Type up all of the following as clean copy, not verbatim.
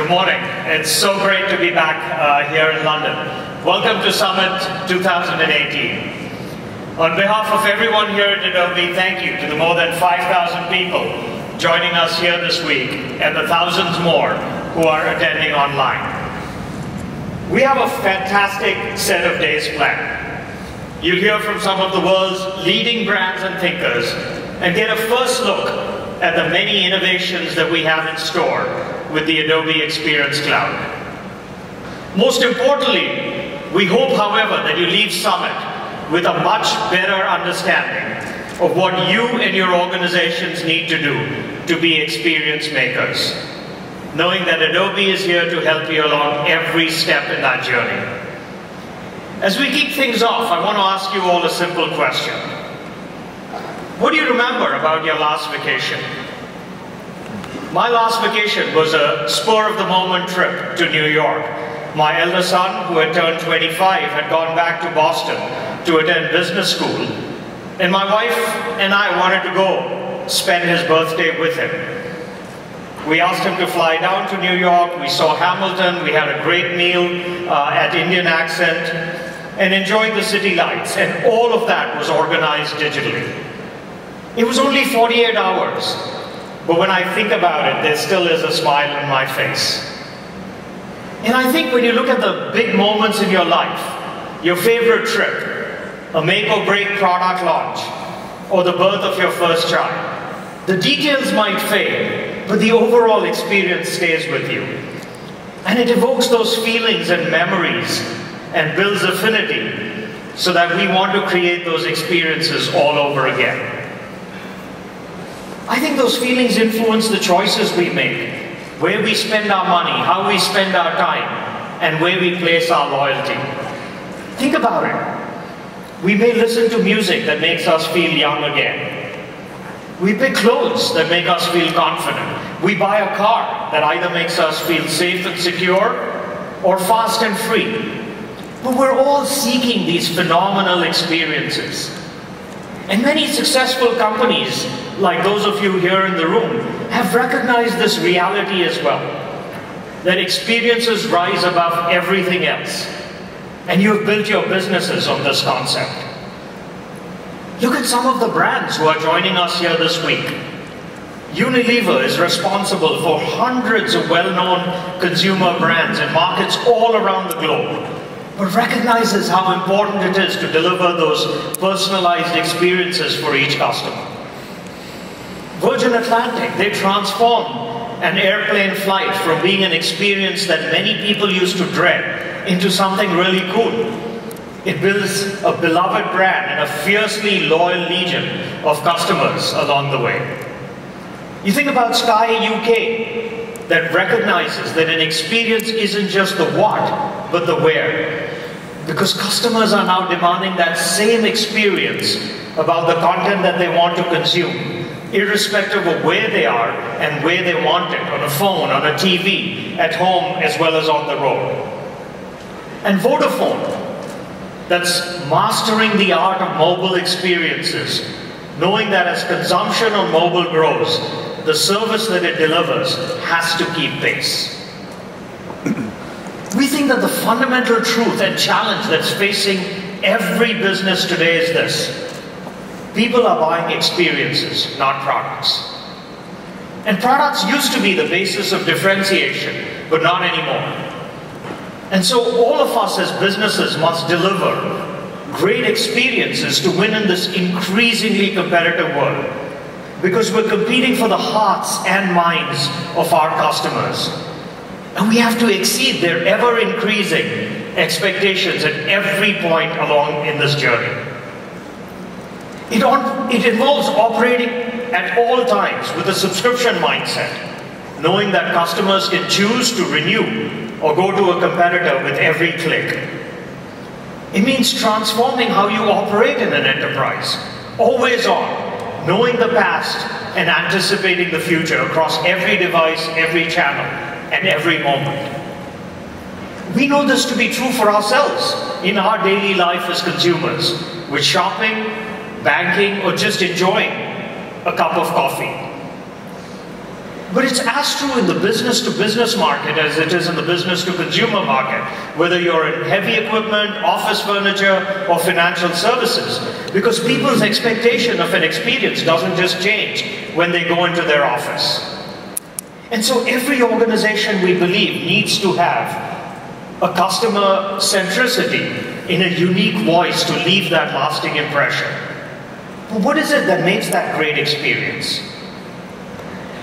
Good morning. It's so great to be back here in London. Welcome to Summit 2018. On behalf of everyone here at Adobe, thank you to the more than 5,000 people joining us here this week and the thousands more who are attending online. We have a fantastic set of days planned. You'll hear from some of the world's leading brands and thinkers and get a first look at the many innovations that we have in store with the Adobe Experience Cloud. Most importantly, we hope, however, that you leave Summit with a much better understanding of what you and your organizations need to do to be experience makers, knowing that Adobe is here to help you along every step in that journey. As we kick things off, I want to ask you all a simple question. What do you remember about your last vacation? My last vacation was a spur-of-the-moment trip to New York. My elder son, who had turned 25, had gone back to Boston to attend business school, and my wife and I wanted to go spend his birthday with him. We asked him to fly down to New York, we saw Hamilton, we had a great meal at Indian Accent, and enjoyed the city lights, and all of that was organized digitally. It was only 48 hours, but when I think about it, there still is a smile on my face. And I think when you look at the big moments in your life, your favorite trip, a make or break product launch, or the birth of your first child, the details might fade, but the overall experience stays with you. And it evokes those feelings and memories and builds affinity so that we want to create those experiences all over again. I think those feelings influence the choices we make, where we spend our money, how we spend our time, and where we place our loyalty. Think about it. We may listen to music that makes us feel young again. We pick clothes that make us feel confident. We buy a car that either makes us feel safe and secure or fast and free. But we're all seeking these phenomenal experiences. And many successful companies, like those of you here in the room, have recognized this reality as well, that experiences rise above everything else. And you've built your businesses on this concept. Look at some of the brands who are joining us here this week. Unilever is responsible for hundreds of well-known consumer brands in markets all around the globe, but recognizes how important it is to deliver those personalized experiences for each customer. Virgin Atlantic, they transformed an airplane flight from being an experience that many people used to dread into something really cool. It builds a beloved brand and a fiercely loyal legion of customers along the way. You think about Sky UK, that recognizes that an experience isn't just the what, but the where. Because customers are now demanding that same experience about the content that they want to consume, irrespective of where they are and where they want it, on a phone, on a TV, at home, as well as on the road. And Vodafone, that's mastering the art of mobile experiences, knowing that as consumption on mobile grows, the service that it delivers has to keep pace. We think that the fundamental truth and challenge that's facing every business today is this: people are buying experiences, not products. And products used to be the basis of differentiation, but not anymore. And so all of us as businesses must deliver great experiences to win in this increasingly competitive world, because we're competing for the hearts and minds of our customers. And we have to exceed their ever-increasing expectations at every point along in this journey. It involves operating at all times with a subscription mindset, knowing that customers can choose to renew or go to a competitor with every click. It means transforming how you operate in an enterprise, always on, knowing the past and anticipating the future across every device, every channel, and every moment. We know this to be true for ourselves in our daily life as consumers, with shopping, banking, or just enjoying a cup of coffee. But it's as true in the business-to-business market as it is in the business-to-consumer market, whether you're in heavy equipment, office furniture, or financial services, because people's expectation of an experience doesn't just change when they go into their office. And so every organization, we believe, needs to have a customer centricity in a unique voice to leave that lasting impression. But what is it that makes that great experience?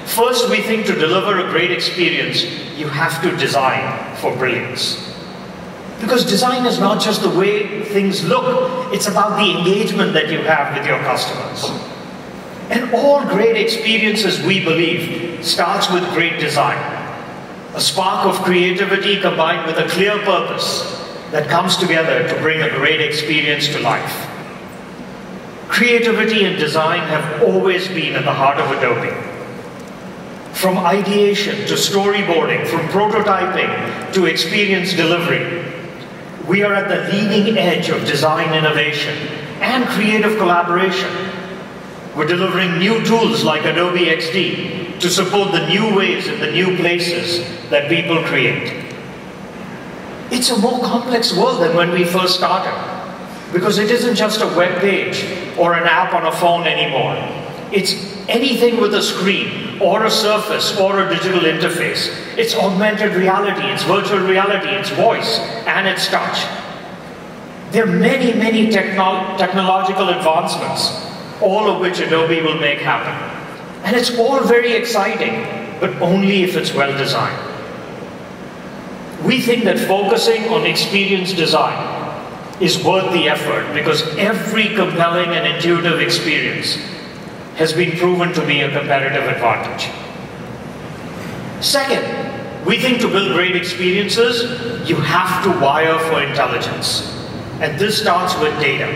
First, we think to deliver a great experience, you have to design for brilliance. Because design is not just the way things look, it's about the engagement that you have with your customers. And all great experiences, we believe, starts with great design. A spark of creativity combined with a clear purpose that comes together to bring a great experience to life. Creativity and design have always been at the heart of Adobe. From ideation to storyboarding, from prototyping to experience delivery, we are at the leading edge of design innovation and creative collaboration. We're delivering new tools like Adobe XD to support the new ways and the new places that people create. It's a more complex world than when we first started, because it isn't just a web page or an app on a phone anymore. It's anything with a screen, or a surface, or a digital interface. It's augmented reality, it's virtual reality, it's voice, and it's touch. There are many, many technological advancements, all of which Adobe will make happen. And it's all very exciting, but only if it's well designed. We think that focusing on experience design is worth the effort, because every compelling and intuitive experience has been proven to be a competitive advantage. Second, we think to build great experiences, you have to wire for intelligence. And this starts with data.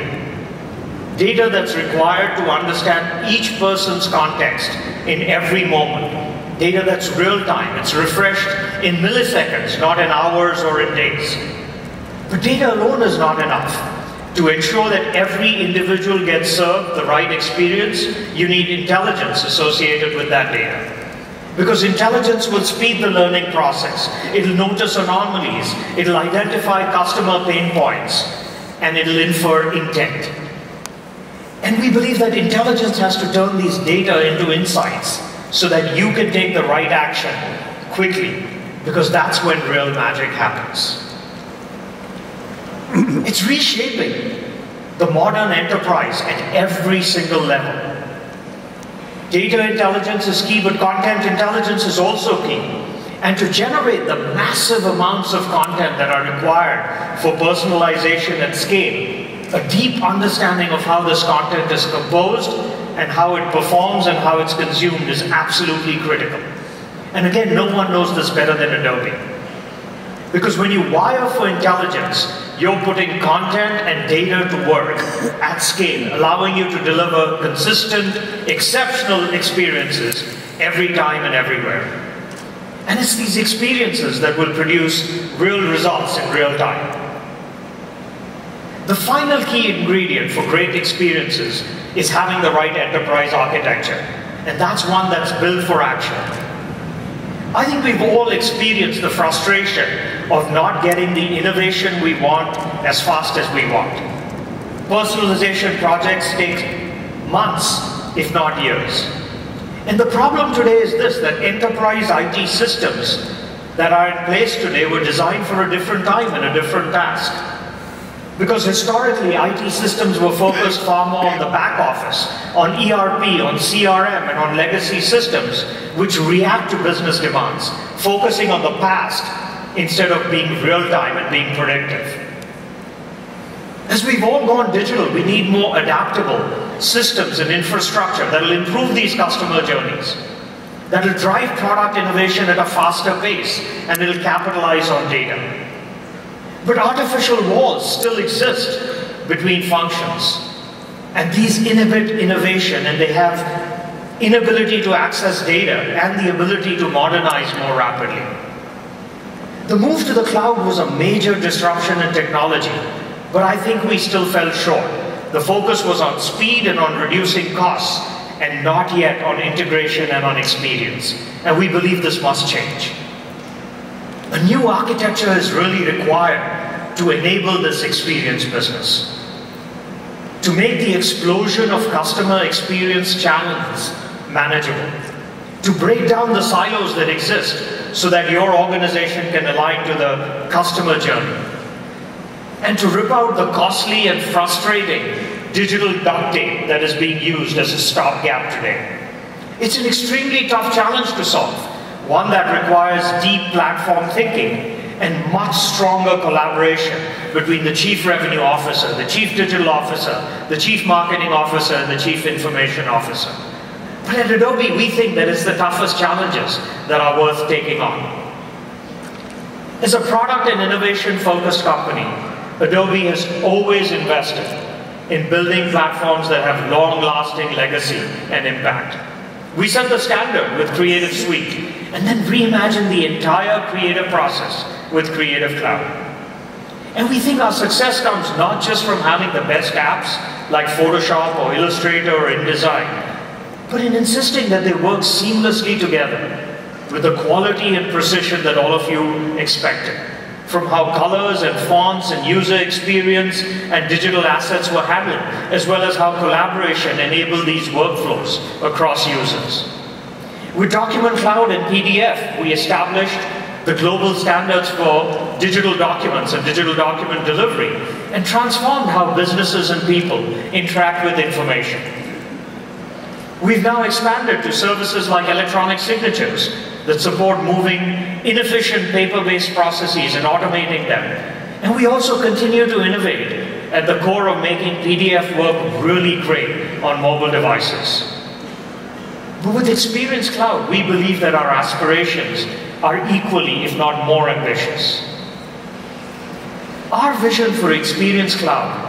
Data that's required to understand each person's context in every moment. Data that's real-time, it's refreshed in milliseconds, not in hours or in days. But data alone is not enough. To ensure that every individual gets served the right experience, you need intelligence associated with that data. Because intelligence will speed the learning process. It'll notice anomalies, it'll identify customer pain points, and it'll infer intent. And we believe that intelligence has to turn these data into insights so that you can take the right action quickly, because that's when real magic happens. It's reshaping the modern enterprise at every single level. Data intelligence is key, but content intelligence is also key. And to generate the massive amounts of content that are required for personalization at scale, a deep understanding of how this content is composed and how it performs and how it's consumed is absolutely critical. And again, no one knows this better than Adobe. Because when you wire for intelligence, you're putting content and data to work at scale, allowing you to deliver consistent, exceptional experiences every time and everywhere. And it's these experiences that will produce real results in real time. The final key ingredient for great experiences is having the right enterprise architecture. And that's one that's built for action. I think we've all experienced the frustration of not getting the innovation we want as fast as we want. Personalization projects take months, if not years. And the problem today is this, that enterprise IT systems that are in place today were designed for a different time and a different task. Because historically, IT systems were focused far more on the back office, on ERP, on CRM, and on legacy systems, which react to business demands, focusing on the past instead of being real-time and being predictive. As we've all gone digital, we need more adaptable systems and infrastructure that will improve these customer journeys, that will drive product innovation at a faster pace, and it'll capitalize on data. But artificial walls still exist between functions. And these inhibit innovation, and they have inability to access data and the ability to modernize more rapidly. The move to the cloud was a major disruption in technology, but I think we still fell short. The focus was on speed and on reducing costs, and not yet on integration and on experience. And we believe this must change. A new architecture is really required to enable this experience business, to make the explosion of customer experience challenges manageable, to break down the silos that exist so that your organization can align to the customer journey, and to rip out the costly and frustrating digital duct tape that is being used as a stopgap today. It's an extremely tough challenge to solve, one that requires deep platform thinking and much stronger collaboration between the Chief Revenue Officer, the Chief Digital Officer, the Chief Marketing Officer, and the Chief Information Officer. But at Adobe, we think that it's the toughest challenges that are worth taking on. As a product and innovation-focused company, Adobe has always invested in building platforms that have long-lasting legacy and impact. We set the standard with Creative Suite, and then reimagined the entire creative process with Creative Cloud. And we think our success comes not just from having the best apps like Photoshop or Illustrator or InDesign, but in insisting that they work seamlessly together with the quality and precision that all of you expected, from how colors and fonts and user experience and digital assets were handled, as well as how collaboration enabled these workflows across users. With Document Cloud and PDF, we established the global standards for digital documents and digital document delivery, and transformed how businesses and people interact with information. We've now expanded to services like electronic signatures that support moving inefficient paper-based processes and automating them. And we also continue to innovate at the core of making PDF work really great on mobile devices. But with Experience Cloud, we believe that our aspirations are equally, if not more, ambitious. Our vision for Experience Cloud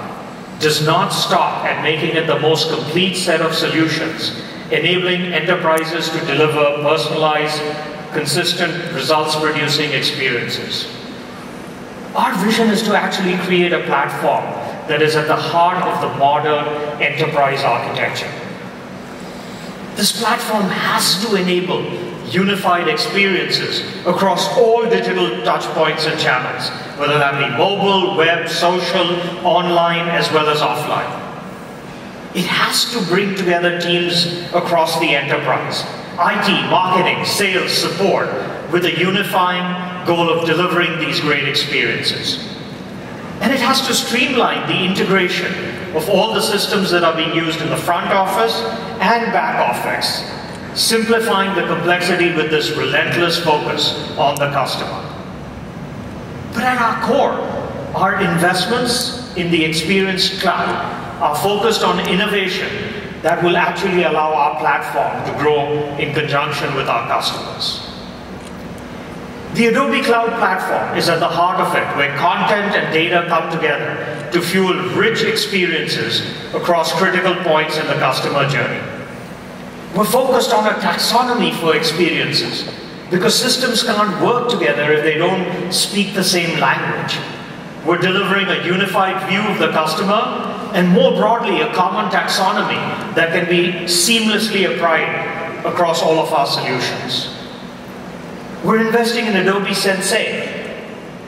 does not stop at making it the most complete set of solutions, enabling enterprises to deliver personalized, consistent, results-producing experiences. Our vision is to actually create a platform that is at the heart of the modern enterprise architecture. This platform has to enable unified experiences across all digital touchpoints and channels, whether that be mobile, web, social, online, as well as offline. It has to bring together teams across the enterprise, IT, marketing, sales, support, with a unifying goal of delivering these great experiences. And it has to streamline the integration of all the systems that are being used in the front office and back office, simplifying the complexity with this relentless focus on the customer. But at our core, our investments in the Experience Cloud are focused on innovation that will actually allow our platform to grow in conjunction with our customers. The Adobe Cloud Platform is at the heart of it, where content and data come together to fuel rich experiences across critical points in the customer journey. We're focused on a taxonomy for experiences, because systems can't work together if they don't speak the same language. We're delivering a unified view of the customer, and more broadly, a common taxonomy that can be seamlessly applied across all of our solutions. We're investing in Adobe Sensei,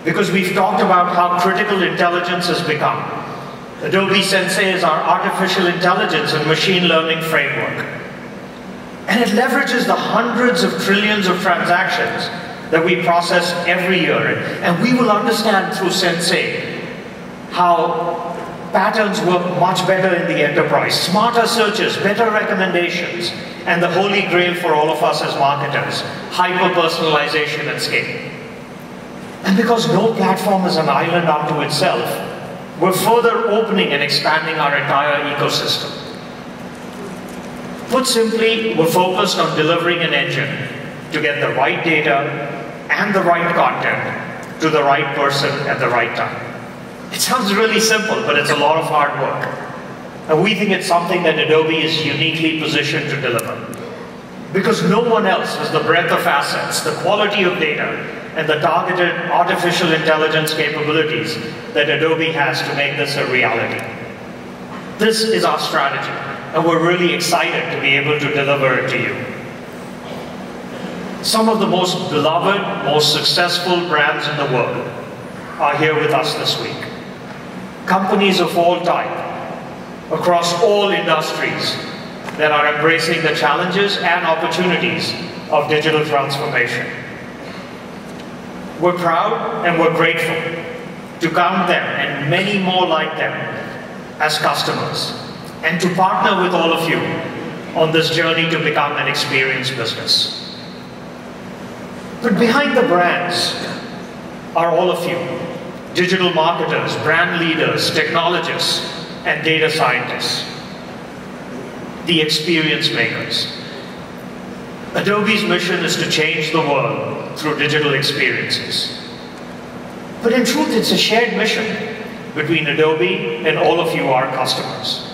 because we've talked about how critical intelligence has become. Adobe Sensei is our artificial intelligence and machine learning framework. And it leverages the hundreds of trillions of transactions that we process every year. And we will understand through Sensei how patterns work much better in the enterprise. Smarter searches, better recommendations, and the holy grail for all of us as marketers, hyper-personalization at scale. And because no platform is an island unto itself, we're further opening and expanding our entire ecosystem. Put simply, we're focused on delivering an engine to get the right data and the right content to the right person at the right time. It sounds really simple, but it's a lot of hard work. And we think it's something that Adobe is uniquely positioned to deliver, because no one else has the breadth of assets, the quality of data, and the targeted artificial intelligence capabilities that Adobe has to make this a reality. This is our strategy. and we're really excited to be able to deliver it to you. Some of the most beloved, most successful brands in the world are here with us this week. Companies of all types, across all industries, that are embracing the challenges and opportunities of digital transformation. We're proud and we're grateful to count them and many more like them as customers, and to partner with all of you on this journey to become an experience business. But behind the brands are all of you, digital marketers, brand leaders, technologists, and data scientists, the experience makers. Adobe's mission is to change the world through digital experiences. But in truth, it's a shared mission between Adobe and all of you, our customers.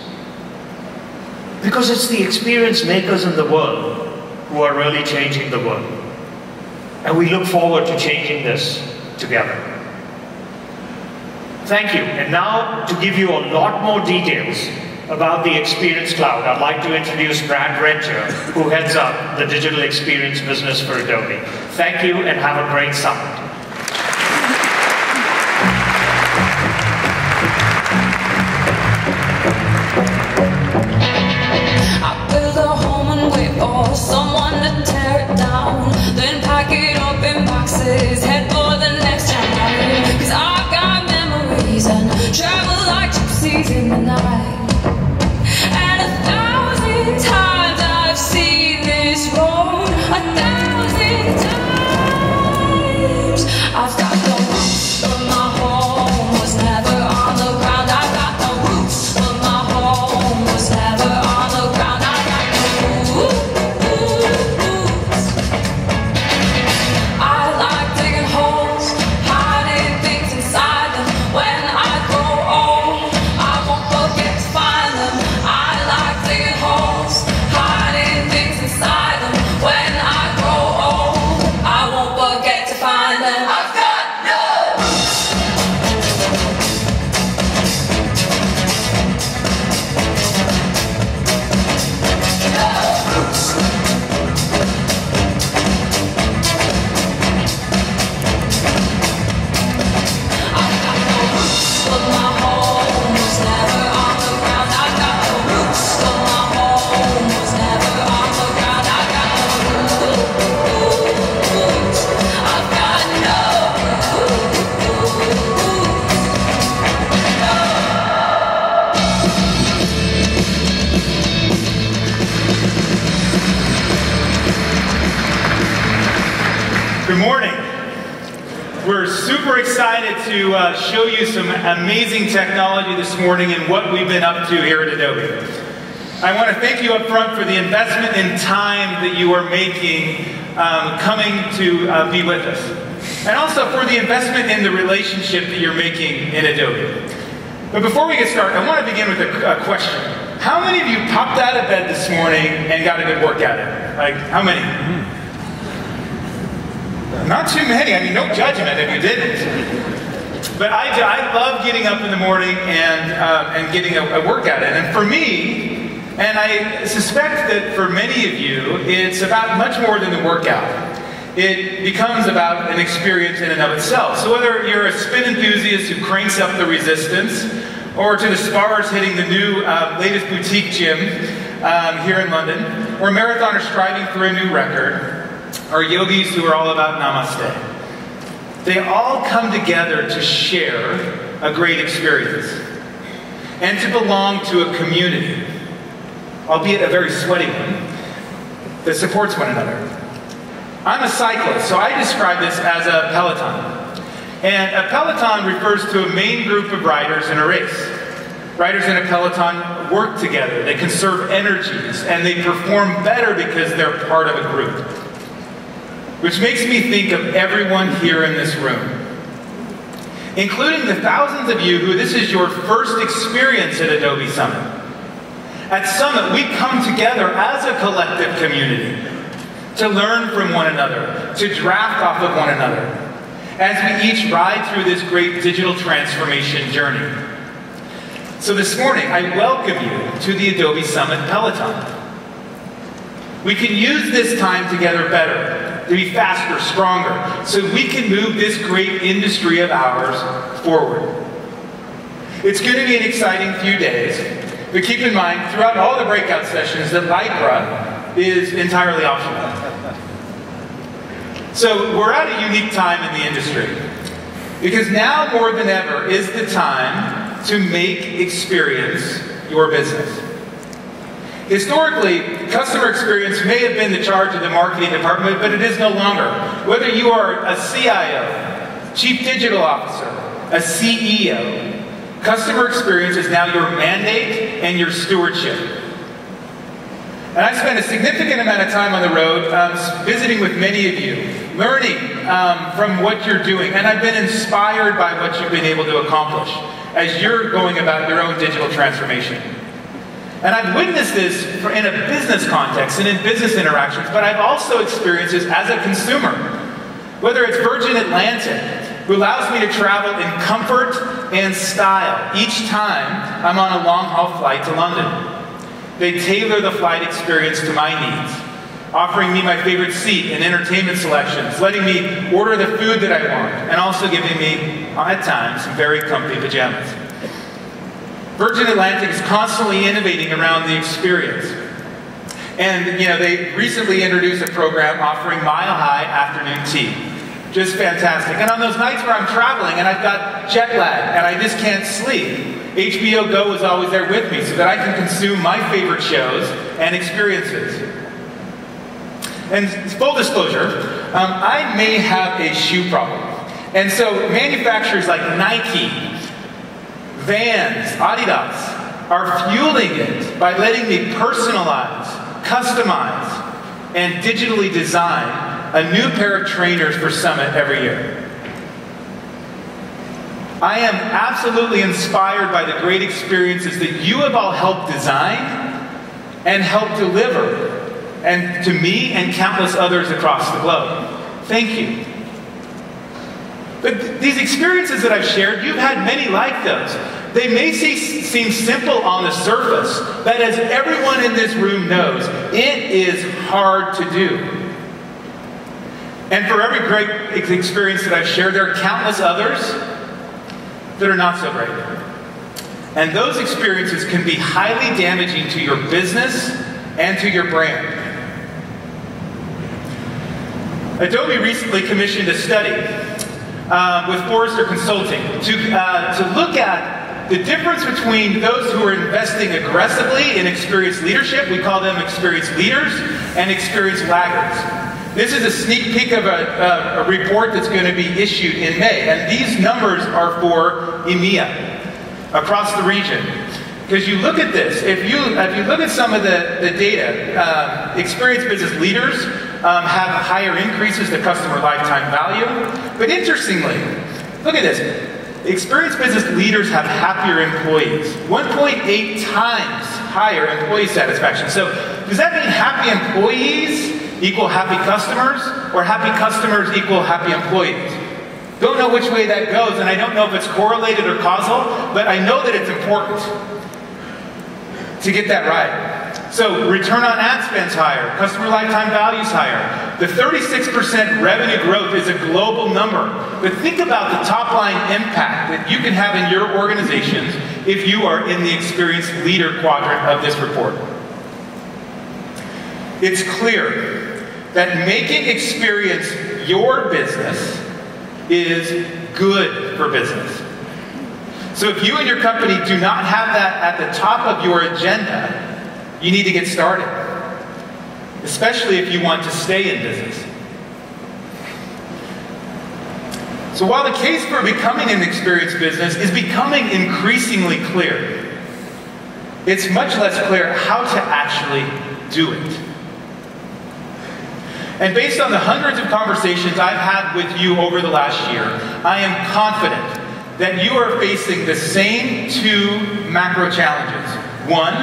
Because it's the experience makers in the world who are really changing the world. And we look forward to changing this together. Thank you. And now, to give you a lot more details about the Experience Cloud, I'd like to introduce Brad Rencher, who heads up the digital experience business for Adobe. Thank you, and have a great summit. I build a home and wait for someone to tear it down, then pack it up in boxes, head for the next chapter. 'Cause I've got memories and travel like gypsies in the night. And 1,000 times I've seen this road, 1,000 times. I've got no roots, but my home was never on the ground. I've got no roots, but my home was never on the ground. I got no roots. I like digging holes, hiding things inside them. When I grow old, I won't forget to find them. I like digging holes, hiding things inside them. When I grow old, I won't forget to find them. I've got no roots. No roots. I've got no roots, but my home was never on the ground. I've got no roots, but my home was never on the ground. I've got no roots. I've got no Good morning. We're super excited to show you some amazing technology this morning and what we've been up to here at Adobe. I want to thank you up front for the investment in time that you are making coming to be with us. And also for the investment in the relationship that you're making in Adobe. But before we get started, I want to begin with a question. How many of you popped out of bed this morning and got a good workout in? Like, how many? Not too many. I mean, no judgment if you didn't. But I love getting up in the morning and getting a workout in. And for me, and I suspect that for many of you, it's about much more than the workout. It becomes about an experience in and of itself. So whether you're a spin enthusiast who cranks up the resistance, or to the sparers hitting the new latest boutique gym here in London, or marathoners striving for a new record, or yogis who are all about namaste. They all come together to share a great experience and to belong to a community, albeit a very sweaty one, that supports one another. I'm a cyclist, so I describe this as a peloton. And a peloton refers to a main group of riders in a race. Riders in a peloton work together, they conserve energies, and they perform better because they're part of a group. Which makes me think of everyone here in this room, including the thousands of you who this is your first experience at Adobe Summit. At Summit, we come together as a collective community to learn from one another, to draft off of one another, as we each ride through this great digital transformation journey. So this morning, I welcome you to the Adobe Summit Peloton. We can use this time together better, to be faster, stronger, so we can move this great industry of ours forward. It's going to be an exciting few days, but keep in mind, throughout all the breakout sessions, that Lycra is entirely optional. So we're at a unique time in the industry, because now more than ever is the time to make experience your business. Historically, customer experience may have been the charge of the marketing department, but it is no longer. Whether you are a CIO, Chief Digital Officer, a CEO, customer experience is now your mandate and your stewardship. And I've spent a significant amount of time on the road visiting with many of you, learning from what you're doing, and I've been inspired by what you've been able to accomplish as you're going about your own digital transformation. And I've witnessed this in a business context and in business interactions, but I've also experienced this as a consumer. Whether it's Virgin Atlantic, who allows me to travel in comfort and style each time I'm on a long-haul flight to London. They tailor the flight experience to my needs, offering me my favorite seat and entertainment selections, letting me order the food that I want, and also giving me, at times, some very comfy pajamas. Virgin Atlantic is constantly innovating around the experience. And, they recently introduced a program offering mile-high afternoon tea. Just fantastic. And on those nights where I'm traveling and I've got jet lag and I just can't sleep, HBO Go is always there with me so that I can consume my favorite shows and experiences. And full disclosure, I may have a shoe problem. And so manufacturers like Nike, Vans, Adidas are fueling it by letting me personalize, customize, and digitally design a new pair of trainers for Summit every year. I am absolutely inspired by the great experiences that you have all helped design and helped deliver, and to me and countless others across the globe. Thank you. But these experiences that I've shared, you've had many like those. They may seem simple on the surface, but as everyone in this room knows, it is hard to do. And for every great experience that I've shared, there are countless others that are not so great. And those experiences can be highly damaging to your business and to your brand. Adobe recently commissioned a study with Forrester Consulting to look at the difference between those who are investing aggressively in experienced leadership, we call them experienced leaders, and experienced laggards. This is a sneak peek of a report that's going to be issued in May, and these numbers are for EMEA, across the region. Because you look at this, if you look at some of the data, experienced business leaders have higher increases to customer lifetime value. But interestingly, look at this. Experienced business leaders have happier employees, 1.8 times higher employee satisfaction. So does that mean happy employees equal happy customers, or happy customers equal happy employees? Don't know which way that goes, and I don't know if it's correlated or causal, but I know that it's important to get that right. So return on ad spend's higher, customer lifetime value's higher. The 36% revenue growth is a global number, but think about the top line impact that you can have in your organizations if you are in the experienced leader quadrant of this report. It's clear that making experience your business is good for business. So if you and your company do not have that at the top of your agenda, you need to get started, especially if you want to stay in business. So while the case for becoming an experienced business is becoming increasingly clear, it's much less clear how to actually do it. And based on the hundreds of conversations I've had with you over the last year, I am confident that you are facing the same two macro challenges. One,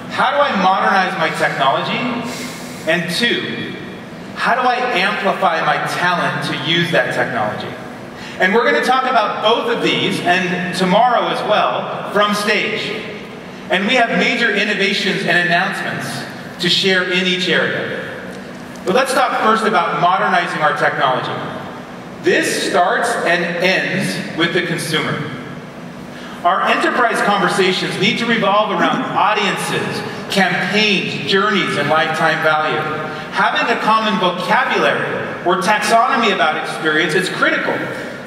how do I modernize my technology? And two, how do I amplify my talent to use that technology? And we're going to talk about both of these, and tomorrow as well, from stage. And we have major innovations and announcements to share in each area. But let's talk first about modernizing our technology. This starts and ends with the consumer. Our enterprise conversations need to revolve around audiences, campaigns, journeys, and lifetime value. Having a common vocabulary or taxonomy about experience is critical.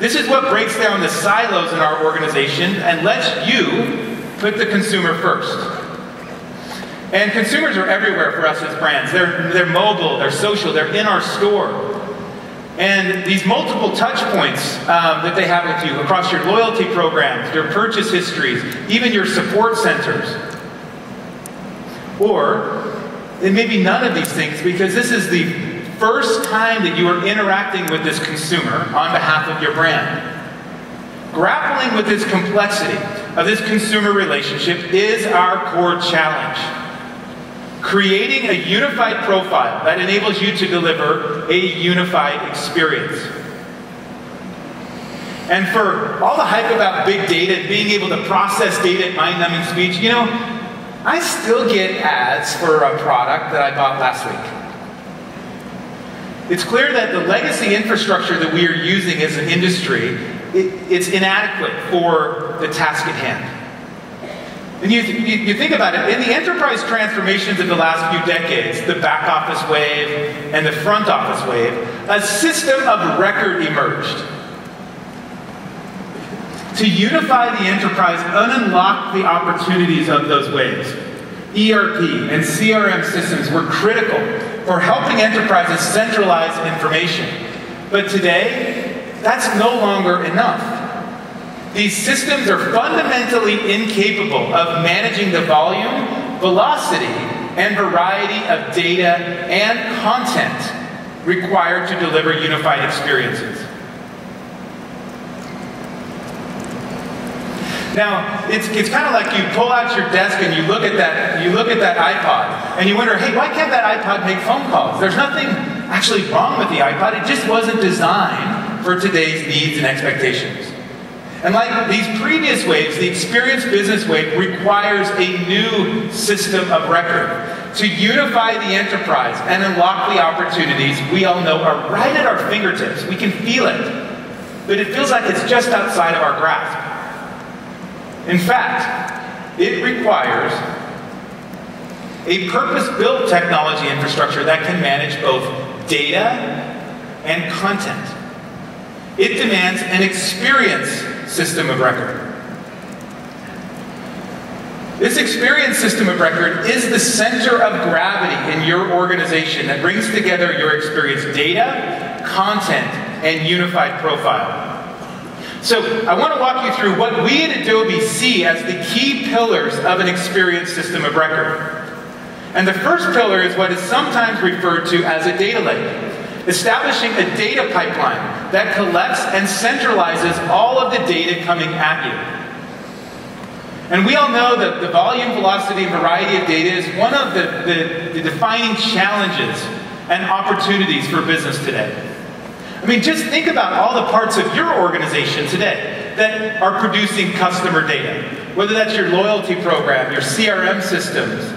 This is what breaks down the silos in our organization and lets you put the consumer first. And consumers are everywhere for us as brands. They're mobile, they're social, they're in our store. And these multiple touch points that they have with you across your loyalty programs, your purchase histories, even your support centers. Or it may be none of these things, because this is the first time that you are interacting with this consumer on behalf of your brand. Grappling with this complexity of this consumer relationship is our core challenge. Creating a unified profile that enables you to deliver a unified experience. And for all the hype about big data and being able to process data at mind-numbing speeds, you know, I still get ads for a product that I bought last week. It's clear that the legacy infrastructure that we are using as an industry, it's inadequate for the task at hand. And you think about it, in the enterprise transformations of the last few decades, the back office wave and the front office wave, a system of record emerged. To unify the enterprise and unlock the opportunities of those waves. ERP and CRM systems were critical for helping enterprises centralize information. But today, that's no longer enough. These systems are fundamentally incapable of managing the volume, velocity, and variety of data and content required to deliver unified experiences. Now, it's kind of like you pull out your desk and you look at that iPod, and you wonder, hey, why can't that iPod make phone calls? There's nothing actually wrong with the iPod. It just wasn't designed for today's needs and expectations. And like these previous waves, the experience business wave requires a new system of record to unify the enterprise and unlock the opportunities we all know are right at our fingertips. We can feel it, but it feels like it's just outside of our grasp. In fact, it requires a purpose-built technology infrastructure that can manage both data and content. It demands an experience system of record. This experience system of record is the center of gravity in your organization that brings together your experience data, content, and unified profile. So I want to walk you through what we at Adobe see as the key pillars of an experience system of record. And the first pillar is what is sometimes referred to as a data lake. Establishing a data pipeline that collects and centralizes all of the data coming at you. And we all know that the volume, velocity, and variety of data is one of the defining challenges and opportunities for business today. I mean, just think about all the parts of your organization today that are producing customer data. Whether that's your loyalty program, your CRM systems,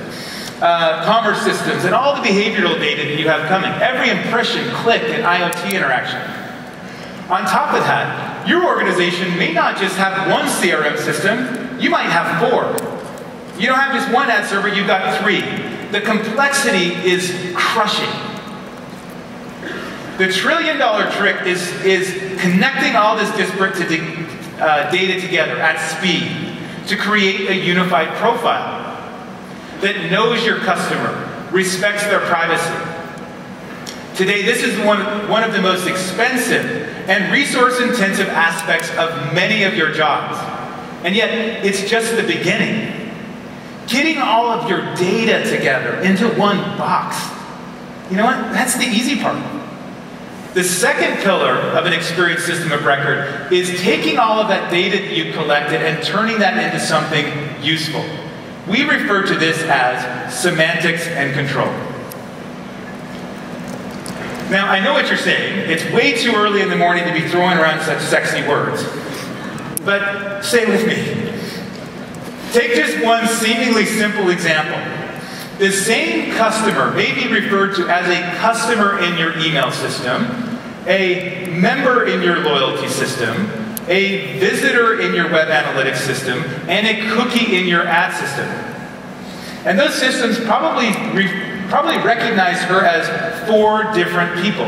commerce systems, and all the behavioral data that you have coming. Every impression, click, and IoT interaction. On top of that, your organization may not just have one CRM system, you might have 4. You don't have just one ad server, you've got 3. The complexity is crushing. The $1 trillion trick is connecting all this disparate data together at speed to create a unified profile that knows your customer, respects their privacy. Today, this is one of the most expensive and resource-intensive aspects of many of your jobs. And yet, it's just the beginning. Getting all of your data together into one box, you know what? That's the easy part. The second pillar of an experience system of record is taking all of that data that you collected and turning that into something useful. We refer to this as semantics and control. Now, I know what you're saying. It's way too early in the morning to be throwing around such sexy words. But stay with me. Take just one seemingly simple example. The same customer may be referred to as a customer in your email system, a member in your loyalty system, a visitor in your web analytics system, and a cookie in your ad system. And those systems probably recognize her as 4 different people.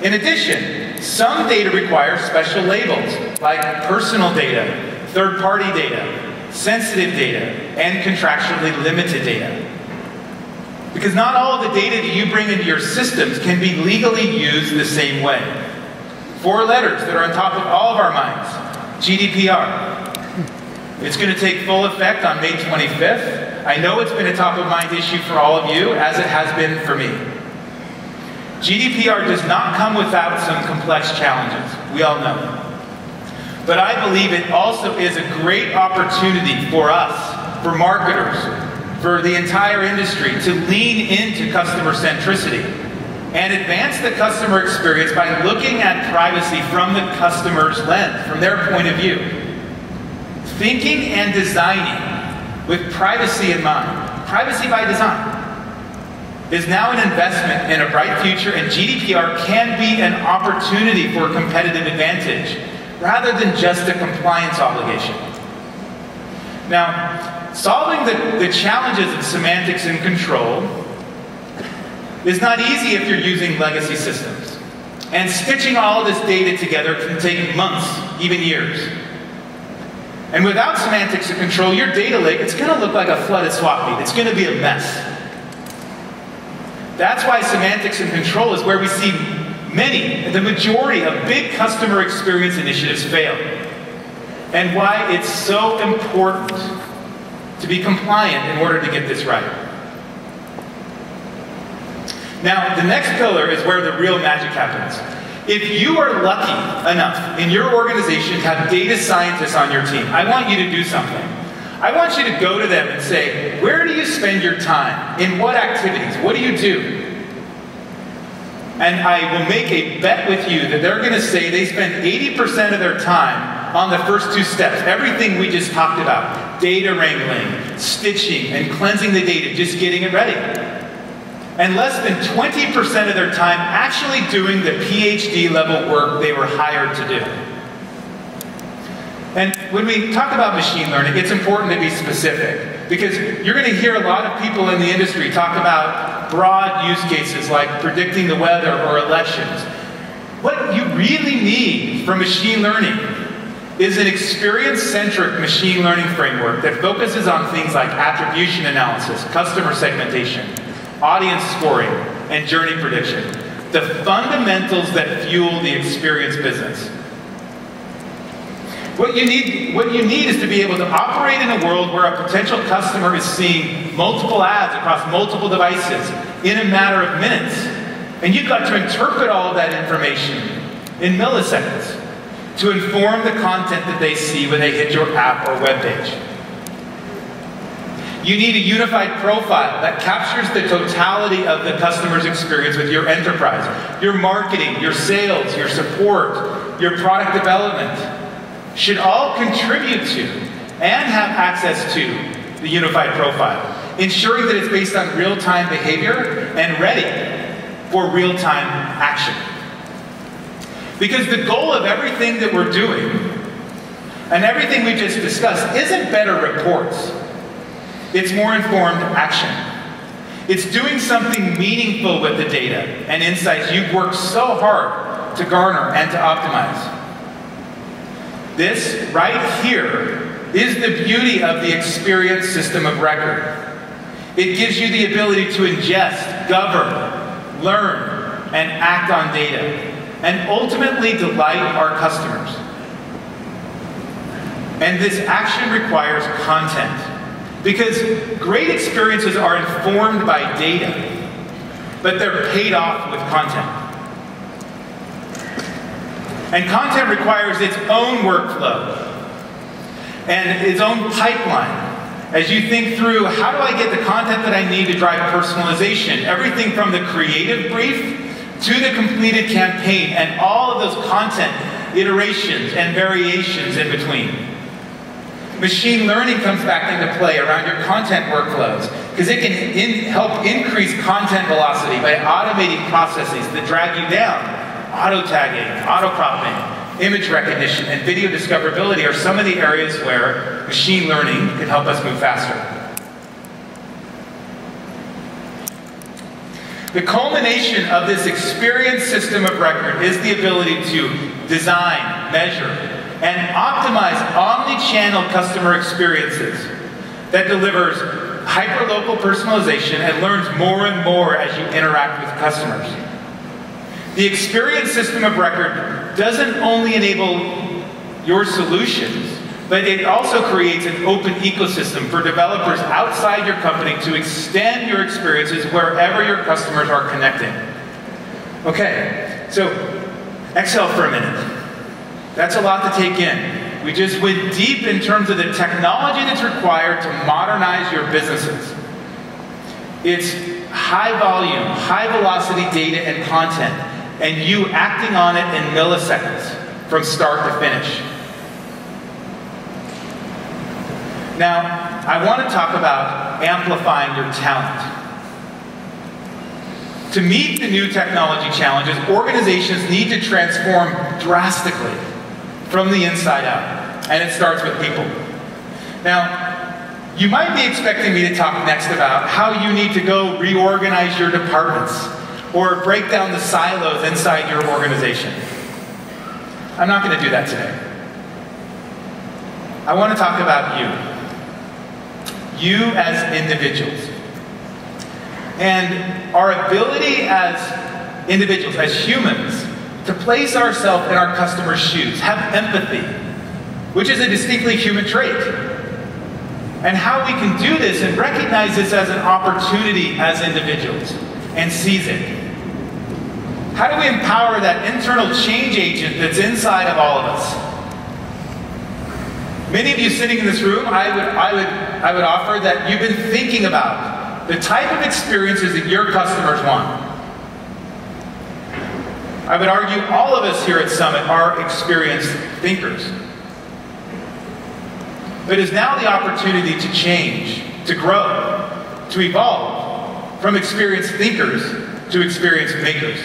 In addition, some data requires special labels, like personal data, third-party data, sensitive data, and contractually limited data. Because not all of the data that you bring into your systems can be legally used the same way. 4 letters that are on top of all of our minds. GDPR. It's going to take full effect on May 25th. I know it's been a top-of-mind issue for all of you, as it has been for me. GDPR does not come without some complex challenges. We all know. But I believe it also is a great opportunity for us, for marketers, for the entire industry to lean into customer centricity and advance the customer experience by looking at privacy from the customer's lens, from their point of view. Thinking and designing with privacy in mind, privacy by design, is now an investment in a bright future, and GDPR can be an opportunity for a competitive advantage rather than just a compliance obligation. Now, solving the challenges of semantics and control is not easy if you're using legacy systems. And stitching all of this data together can take months, even years. And without semantics and control, your data lake, it's going to look like a flooded swap meet. It's going to be a mess. That's why semantics and control is where we see the majority of big customer experience initiatives fail. And why it's so important to be compliant in order to get this right. Now, the next pillar is where the real magic happens. If you are lucky enough in your organization to have data scientists on your team, I want you to do something. I want you to go to them and say, where do you spend your time? In what activities? What do you do? And I will make a bet with you that they're going to say they spend 80% of their time on the first 2 steps. Everything we just talked about. Data wrangling, stitching, and cleansing the data, just getting it ready. And less than 20% of their time actually doing the PhD level work they were hired to do. And when we talk about machine learning, it's important to be specific, because you're going to hear a lot of people in the industry talk about broad use cases like predicting the weather or elections. What you really need from machine learning is an experience-centric machine learning framework that focuses on things like attribution analysis, customer segmentation, audience scoring, and journey prediction. The fundamentals that fuel the experience business. What you need is to be able to operate in a world where a potential customer is seeing multiple ads across multiple devices in a matter of minutes. And you've got to interpret all of that information in milliseconds to inform the content that they see when they hit your app or web page. You need a unified profile that captures the totality of the customer's experience with your enterprise. Your marketing, your sales, your support, your product development should all contribute to and have access to the unified profile, ensuring that it's based on real-time behavior and ready for real-time action. Because the goal of everything that we're doing and everything we just discussed isn't better reports. It's more informed action. It's doing something meaningful with the data and insights you've worked so hard to garner and to optimize. This right here is the beauty of the experience system of record. It gives you the ability to ingest, govern, learn, and act on data, and ultimately delight our customers. And this action requires content, because great experiences are informed by data, but they're paid off with content. And content requires its own workflow and its own pipeline As you think through, how do I get the content that I need to drive personalization? Everything from the creative brief to the completed campaign and all of those content iterations and variations in between. Machine learning comes back into play around your content workflows because it can help increase content velocity by automating processes that drag you down. Auto-tagging, auto-cropping, image recognition, and video discoverability are some of the areas where machine learning can help us move faster. The culmination of this experience system of record is the ability to design, measure, and optimize omni-channel customer experiences that delivers hyper-local personalization and learns more and more as you interact with customers. The experience system of record doesn't only enable your solutions, but it also creates an open ecosystem for developers outside your company to extend your experiences wherever your customers are connecting. Okay, so Excel for a minute. That's a lot to take in. We just went deep in terms of the technology that's required to modernize your businesses. It's high volume, high velocity data and content, and you acting on it in milliseconds from start to finish. Now, I want to talk about amplifying your talent. To meet the new technology challenges, organizations need to transform drastically from the inside out, and it starts with people. Now, you might be expecting me to talk next about how you need to go reorganize your departments or break down the silos inside your organization. I'm not going to do that today. I want to talk about you as individuals. And our ability as individuals, as humans, to place ourselves in our customers' shoes, have empathy, which is a distinctly human trait. And how we can do this and recognize this as an opportunity as individuals and seize it. How do we empower that internal change agent that's inside of all of us? Many of you sitting in this room, I would offer that you've been thinking about the type of experiences that your customers want. I would argue all of us here at Summit are experienced thinkers. But it's now the opportunity to change, to grow, to evolve from experienced thinkers to experienced makers.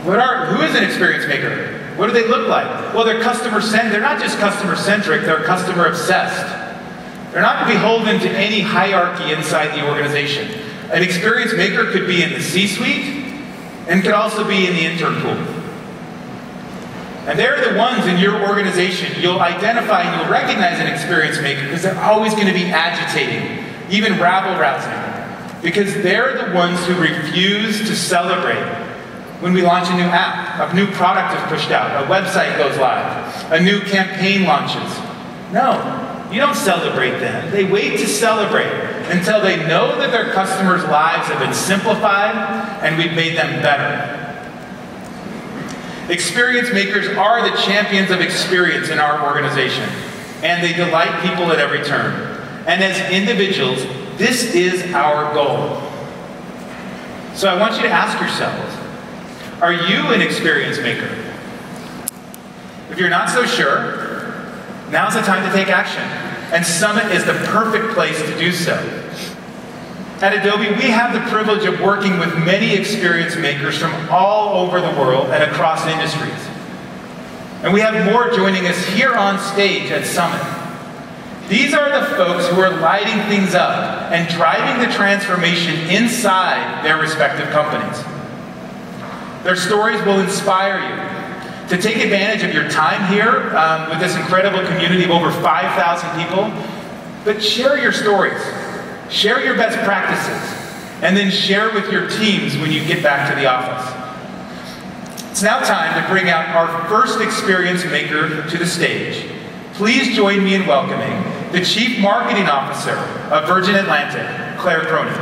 Who is an experienced maker? What do they look like? Well, they're customer-centered. They're not just customer-centric, they're customer-obsessed. They're not beholden to any hierarchy inside the organization. An experienced maker could be in the C-suite and could also be in the intern pool. And they're the ones in your organization you'll identify and you'll recognize an experienced maker because they're always going to be agitating, even rabble-rousing, because they're the ones who refuse to celebrate when we launch a new app, a new product is pushed out, a website goes live, a new campaign launches. No, you don't celebrate them. They wait to celebrate until they know that their customers' lives have been simplified and we've made them better. Experience makers are the champions of experience in our organization, and they delight people at every turn. And as individuals, this is our goal. So I want you to ask yourselves, are you an experience maker? If you're not so sure, now's the time to take action. And Summit is the perfect place to do so. At Adobe, we have the privilege of working with many experience makers from all over the world and across industries. And we have more joining us here on stage at Summit. These are the folks who are lighting things up and driving the transformation inside their respective companies. Their stories will inspire you to take advantage of your time here with this incredible community of over 5,000 people, but share your stories, share your best practices, and then share with your teams when you get back to the office. It's now time to bring out our first experience maker to the stage. Please join me in welcoming the Chief Marketing Officer of Virgin Atlantic, Claire Cronin.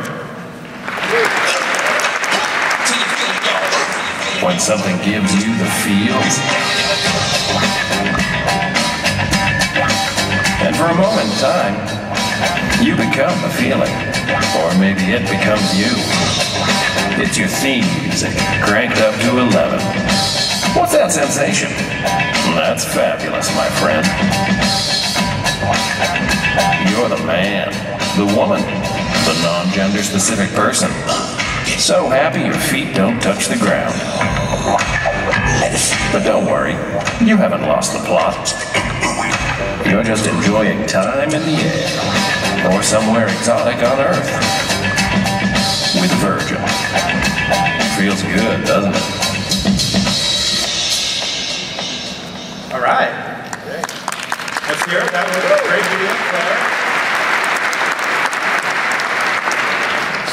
When something gives you the feels, and for a moment in time, you become the feeling. Or maybe it becomes you. It's your theme music, cranked up to 11. What's that sensation? That's fabulous, my friend. You're the man, the woman, the non-gender specific person. So happy your feet don't touch the ground. But don't worry, you haven't lost the plot. You're just enjoying time in the air, or somewhere exotic on Earth. With Virgin. Feels good, doesn't it? All right. Great. Let's hear it. That was a great video, Claire.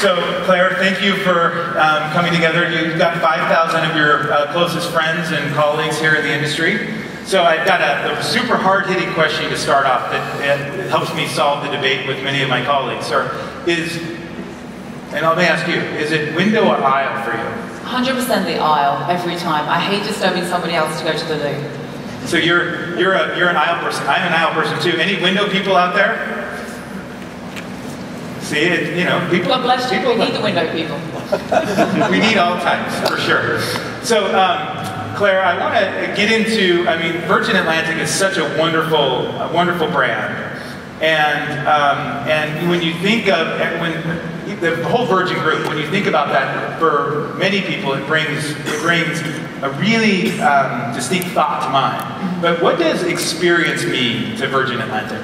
So, Claire, thank you for coming together. You've got 5,000 of your closest friends and colleagues here in the industry. So I've got a super hard-hitting question to start off that helps me solve the debate with many of my colleagues. And let me ask you, is it window or aisle for you? 100% the aisle, every time. I hate disturbing somebody else to go to the loo. So you're an aisle person. I'm an aisle person too. Any window people out there? See, people. God bless you. We need the window people. We need all types, for sure. So, Claire, I want to get into, Virgin Atlantic is such a wonderful brand. And when you think of, the whole Virgin Group, when you think about that, for many people it brings a really distinct thought to mind. But what does experience mean to Virgin Atlantic?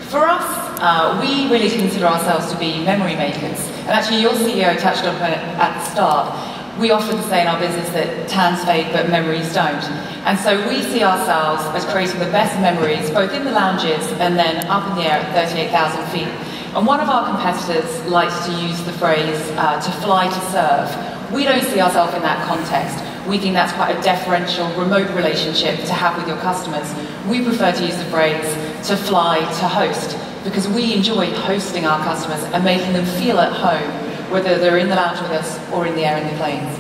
For us, we really consider ourselves to be memory makers. And actually your CEO touched on it at the start. We often say in our business that tans fade but memories don't. And so we see ourselves as creating the best memories, both in the lounges and then up in the air at 38,000 feet. And one of our competitors likes to use the phrase, to fly to serve. We don't see ourselves in that context. We think that's quite a deferential, remote relationship to have with your customers. We prefer to use the phrase, to fly to host, because we enjoy hosting our customers and making them feel at home, whether they're in the lounge with us or in the air in the planes.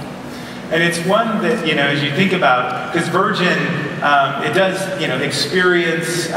And it's one that, as you think about, because Virgin, it does, experience,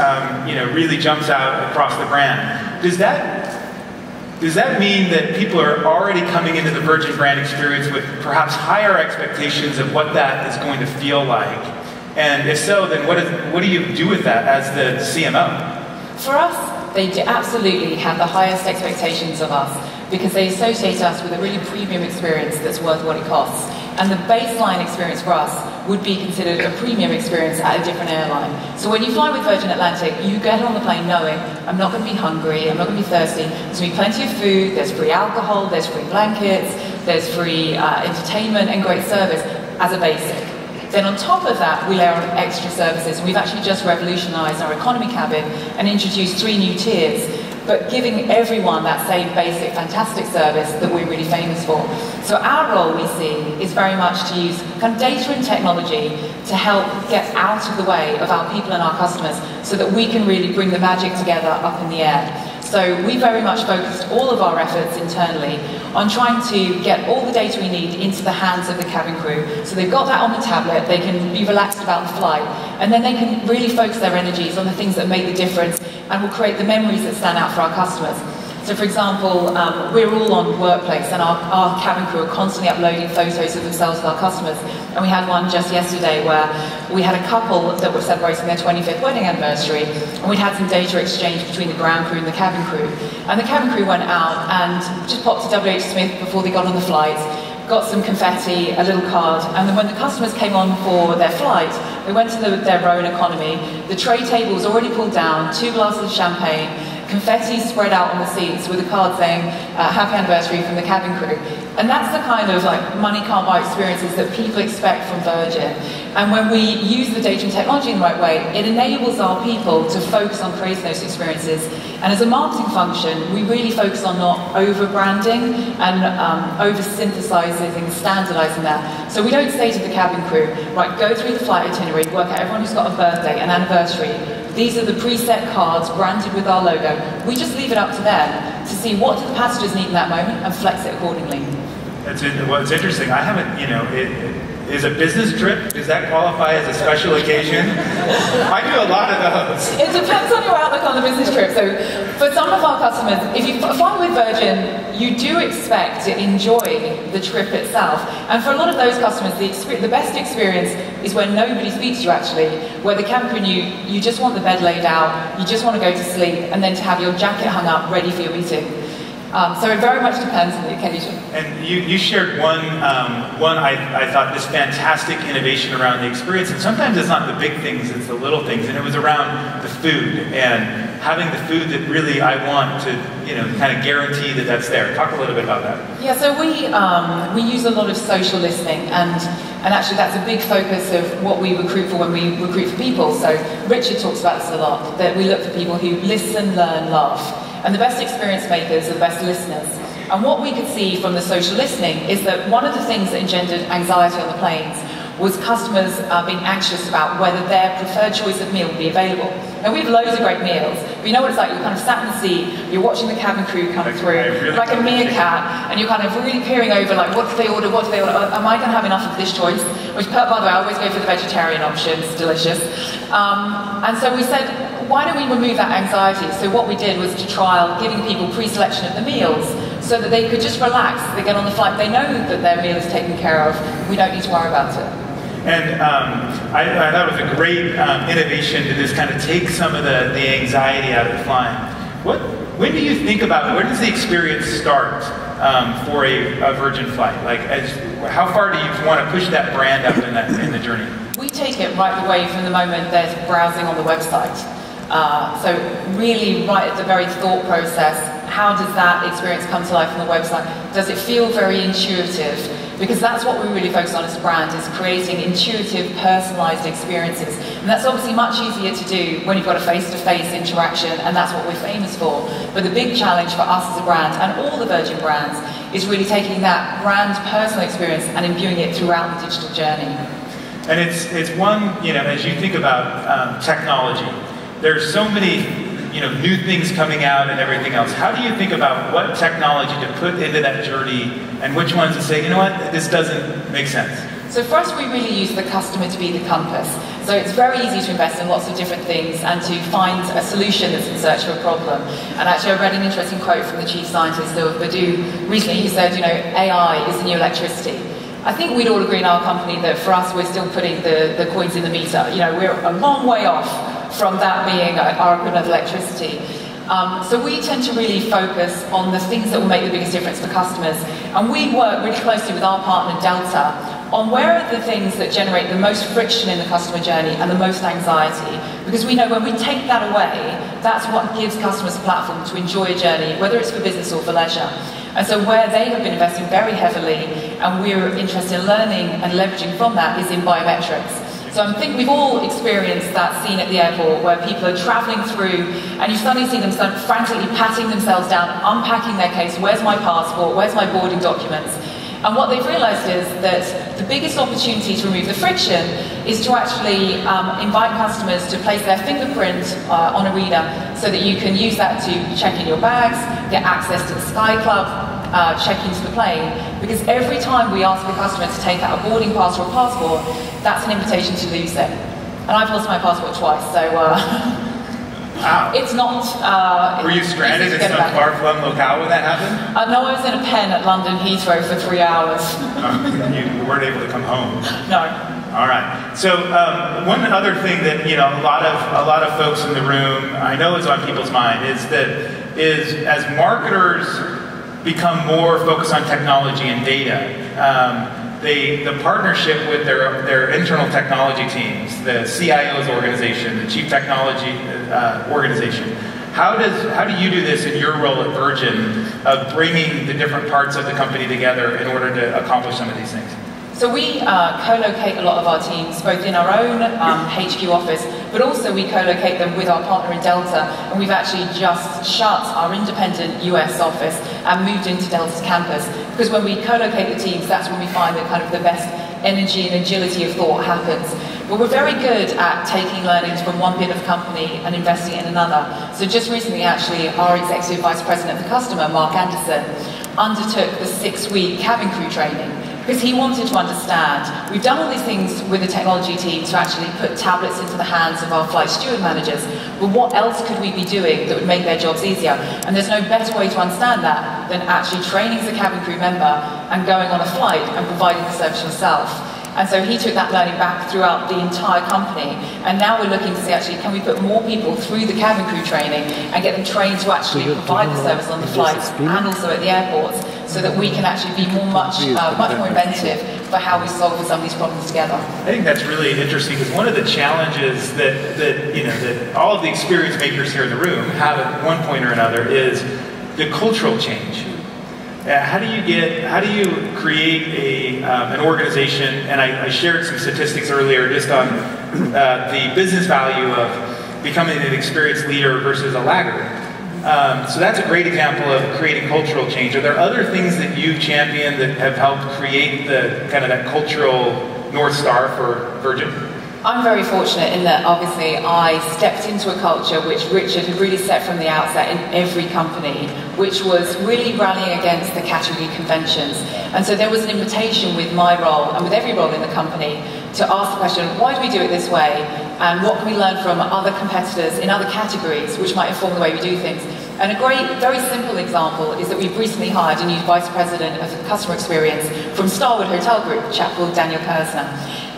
really jumps out across the brand. Does that mean that people are already coming into the Virgin brand experience with perhaps higher expectations of what that is going to feel like? And if so, then what do you do with that as the CMO? For us, they do absolutely have the highest expectations of us because they associate us with a really premium experience that's worth what it costs. And the baseline experience for us would be considered a premium experience at a different airline. So when you fly with Virgin Atlantic, you get on the plane knowing I'm not going to be hungry, I'm not going to be thirsty, there's going to be plenty of food, there's free alcohol, there's free blankets, there's free entertainment and great service as a basic. Then on top of that, we layer on extra services. We've actually just revolutionized our economy cabin and introduced 3 new tiers, but giving everyone that same basic, fantastic service that we're really famous for. So our role, we see, is very much to use kind of data and technology to help get out of the way of our people and our customers so that we can really bring the magic together up in the air. So we very much focused all of our efforts internally on trying to get all the data we need into the hands of the cabin crew. So they've got that on the tablet, they can be relaxed about the flight, and then they can really focus their energies on the things that make the difference and will create the memories that stand out for our customers. So for example, we're all on Workplace and our cabin crew are constantly uploading photos of themselves with our customers. And we had one just yesterday where we had a couple that were celebrating their 25th wedding anniversary, and we'd had some data exchange between the ground crew and the cabin crew. And the cabin crew went out and just popped to WH Smith before they got on the flight, got some confetti, a little card, and then when the customers came on for their flight, they went to their own economy. The tray table was already pulled down, 2 glasses of champagne, confetti spread out on the seats with a card saying, happy anniversary from the cabin crew. And that's the kind of money can't buy experiences that people expect from Virgin. And when we use the data and technology in the right way, it enables our people to focus on creating those experiences. And as a marketing function, we really focus on not over-branding and over-synthesizing and standardizing that. So we don't say to the cabin crew, right, go through the flight itinerary, work out everyone who's got a birthday, an anniversary. These are the preset cards branded with our logo. We just leave it up to them to see what do the passengers need in that moment and flex it accordingly. Well, it's interesting. I haven't, is a business trip, does that qualify as a special occasion? I do a lot of those. It depends on your outlook on the business trip. So for some of our customers, if you fly with Virgin, you do expect to enjoy the trip itself. And for a lot of those customers, the best experience is when nobody speaks to you actually, where the cabin crew, you just want the bed laid out, you just want to go to sleep, and then to have your jacket hung up ready for your meeting. So it very much depends on the occasion. And you shared one I thought this fantastic innovation around the experience, and sometimes it's not the big things, it's the little things, and it was around the food and having the food that really I want to, kind of guarantee that that's there. Talk a little bit about that. Yeah, so we use a lot of social listening, and actually that's a big focus of what we recruit for when we recruit for people. So Rencher talks about this a lot, that we look for people who listen, learn, love. And the best experience makers are the best listeners. And what we could see from the social listening is that one of the things that engendered anxiety on the planes was customers being anxious about whether their preferred choice of meal would be available. And we have loads of great meals, but you know what it's like, you're kind of sat in the seat, you're watching the cabin crew come through, like a meerkat, and you're kind of really peering over, like, what do they order, am I going to have enough of this choice? Which, by the way, I always go for the vegetarian option, it's delicious. And so we said, why don't we remove that anxiety? So what we did was to trial giving people pre-selection of the meals so that they could just relax. They get on the flight, they know that their meal is taken care of, we don't need to worry about it. And I thought it was a great innovation to just kind of take some of the anxiety out of the flying. When do you think about, where does the experience start for a Virgin flight? Like, how far do you want to push that brand up in the journey? We take it right away from the moment there's browsing on the website. So really right at the very thought process, how does that experience come to life on the website? Does it feel very intuitive? Because that's what we really focus on as a brand, is creating intuitive, personalized experiences. And that's obviously much easier to do when you've got a face-to-face interaction, and that's what we're famous for. But the big challenge for us as a brand, and all the Virgin brands, is really taking that brand personal experience and imbuing it throughout the digital journey. And it's one, as you think about technology, there's so many new things coming out and everything else. How do you think about what technology to put into that journey and which ones to say, you know what, this doesn't make sense? So for us, we really use the customer to be the compass. So it's very easy to invest in lots of different things and to find a solution that's in search of a problem. And actually, I read an interesting quote from the chief scientist of Vídeo recently. He said, AI is the new electricity. I think we'd all agree in our company that for us, we're still putting the coins in the meter. We're a long way off from that being our equivalent of electricity. So we tend to really focus on the things that will make the biggest difference for customers. And we work really closely with our partner Delta on where are the things that generate the most friction in the customer journey and the most anxiety. Because we know when we take that away, that's what gives customers a platform to enjoy a journey, whether it's for business or for leisure. And so where they have been investing very heavily, and we're interested in learning and leveraging from that, is in biometrics. So I think we've all experienced that scene at the airport where people are traveling through and you suddenly see them frantically patting themselves down, unpacking their case, where's my passport, where's my boarding documents? And what they've realized is that the biggest opportunity to remove the friction is to actually invite customers to place their fingerprint on a reader so that you can use that to check in your bags, get access to the Sky Club, check into the plane, because every time we ask a customer to take out a boarding pass or a passport, that's an invitation to lose it. And I've lost my passport twice, so wow. It's not... Were you stranded in some far-flung locale when that happened? No, I was in a pen at London Heathrow for 3 hours. You weren't able to come home? No. All right. So one other thing that a lot of folks in the room, I know is on people's mind, is as marketers become more focused on technology and data, the partnership with their internal technology teams, the CIO's organization, the Chief Technology organization. How do you do this in your role at Virgin of bringing the different parts of the company together in order to accomplish some of these things? So we co-locate a lot of our teams, both in our own HQ office, but also we co-locate them with our partner in Delta, and we've actually just shut our independent US office and moved into Delta's campus, because when we co-locate the teams, that's when we find that kind of the best energy and agility of thought happens. But we're very good at taking learnings from one bit of company and investing it in another. So just recently, actually, our Executive Vice President of the Customer, Mark Anderson, undertook the 6-week cabin crew training, because he wanted to understand, we've done all these things with the technology team to actually put tablets into the hands of our flight steward managers, but what else could we be doing that would make their jobs easier? And there's no better way to understand that than actually training as a cabin crew member and going on a flight and providing the service yourself. And so he took that learning back throughout the entire company, and now we're looking to see actually, can we put more people through the cabin crew training and get them trained to actually provide the service on the flights and also at the airports, so that we can actually be much more inventive for how we solve some of these problems together. I think that's really interesting, because one of the challenges that all of the experience makers here in the room have at one point or another is the cultural change. How do you create an organization, and I shared some statistics earlier just on the business value of becoming an experienced leader versus a laggard. So that's a great example of creating cultural change. Are there other things that you've championed that have helped create the kind of that cultural North Star for Virgin? I'm very fortunate in that obviously I stepped into a culture which Richard had really set from the outset in every company, which was really rallying against the category conventions. And so there was an invitation with my role and with every role in the company to ask the question, why do we do it this way? And what can we learn from other competitors in other categories which might inform the way we do things? And a great, very simple example is that we've recently hired a new Vice President of Customer Experience from Starwood Hotel Group, a chap called Daniel Kersner.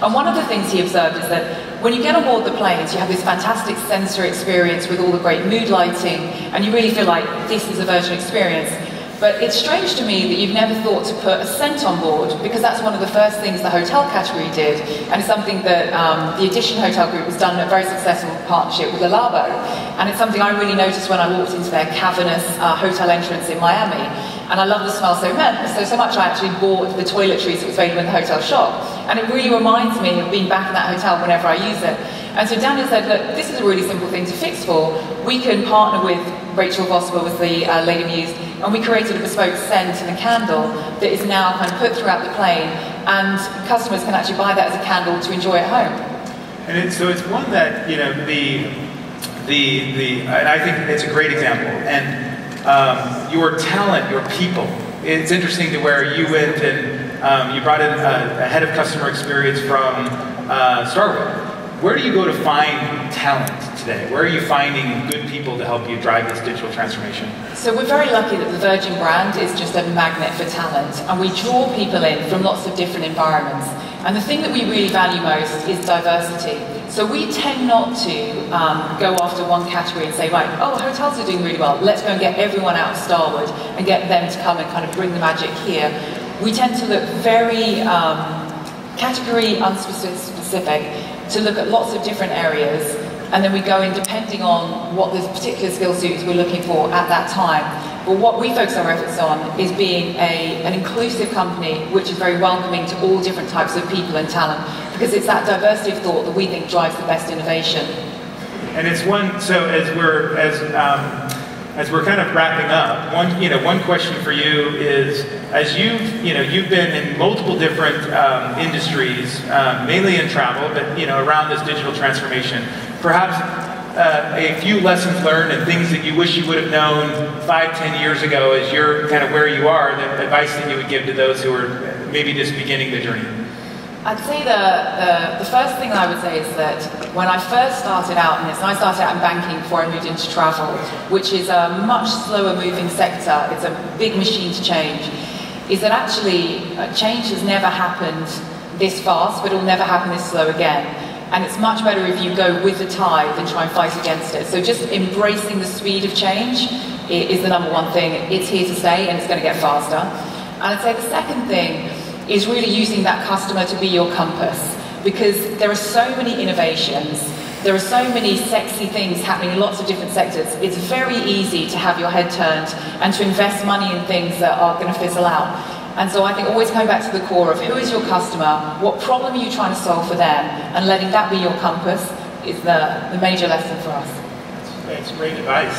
And one of the things he observed is that when you get on board the planes, you have this fantastic sensory experience with all the great mood lighting, and you really feel like this is a Virgin experience. But it's strange to me that you've never thought to put a scent on board, because that's one of the first things the hotel category did, and it's something that the Edition Hotel Group has done a very successful partnership with Labo. And it's something I really noticed when I walked into their cavernous hotel entrance in Miami. And I love the smell so much I actually bought the toiletries that was available in the hotel shop. And it really reminds me of being back in that hotel whenever I use it. And so Daniel said, look, this is a really simple thing to fix for. We can partner with Rachel Vosper, was the lady we used, and we created a bespoke scent and a candle that is now kind of put throughout the plane, and customers can actually buy that as a candle to enjoy at home. And so it's one that, and I think it's a great example. And your talent, your people, it's interesting to where you went and you brought in a head of customer experience from Starwood. Where do you go to find talent today? Where are you finding good people to help you drive this digital transformation? So we're very lucky that the Virgin brand is just a magnet for talent, and we draw people in from lots of different environments. And the thing that we really value most is diversity. So we tend not to go after one category and say, right, oh, hotels are doing really well, let's go and get everyone out of Starwood and get them to come and kind of bring the magic here. We tend to look very category unspecific, to look at lots of different areas, and then we go in depending on what the particular skill suits we're looking for at that time. But what we focus our efforts on is being an inclusive company which is very welcoming to all different types of people and talent, because it's that diversity of thought that we think drives the best innovation. And it's one, so as we're kind of wrapping up, one question for you is, as you've been in multiple different industries, mainly in travel, but around this digital transformation, perhaps a few lessons learned and things that you wish you would have known 5-10 years ago as you're kind of where you are, the advice that you would give to those who are maybe just beginning the journey. I'd say the first thing I would say is that when I first started out in this, and I started out in banking before I moved into travel, which is a much slower moving sector, it's a big machine to change, is that actually change has never happened this fast, but it will never happen this slow again. And it's much better if you go with the tide than try and fight against it. So just embracing the speed of change is the number one thing. It's here to stay and it's going to get faster. And I'd say the second thing is really using that customer to be your compass, because there are so many innovations, there are so many sexy things happening in lots of different sectors. It's very easy to have your head turned and to invest money in things that are going to fizzle out. And so I think always coming back to the core of who is your customer, what problem are you trying to solve for them, and letting that be your compass is the major lesson for us. That's great advice.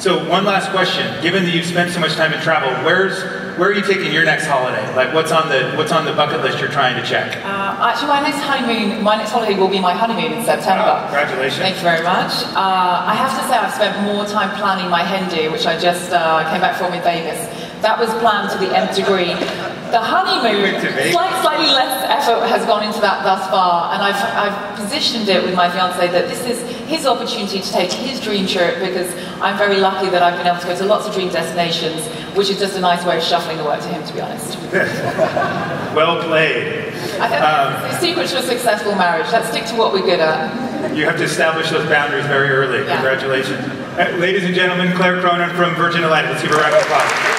So one last question. Given that you've spent so much time in travel, where are you taking your next holiday? Like what's on the bucket list you're trying to check? Actually, my next holiday will be my honeymoon in September. Oh, congratulations. Thank you very much. I have to say I've spent more time planning my hen do, which I just came back from in Vegas, That was planned to the nth degree. The honeymoon, slightly less effort has gone into that thus far, and I've positioned it with my fiance that this is his opportunity to take his dream trip, because I'm very lucky that I've been able to go to lots of dream destinations, which is just a nice way of shuffling the work to him, to be honest. Well played. I think the secret to a successful marriage. Let's stick to what we're good at. You have to establish those boundaries very early. Yeah. Congratulations. Ladies and gentlemen, Claire Cronin from Virgin Atlantic. Let's give her a round of applause.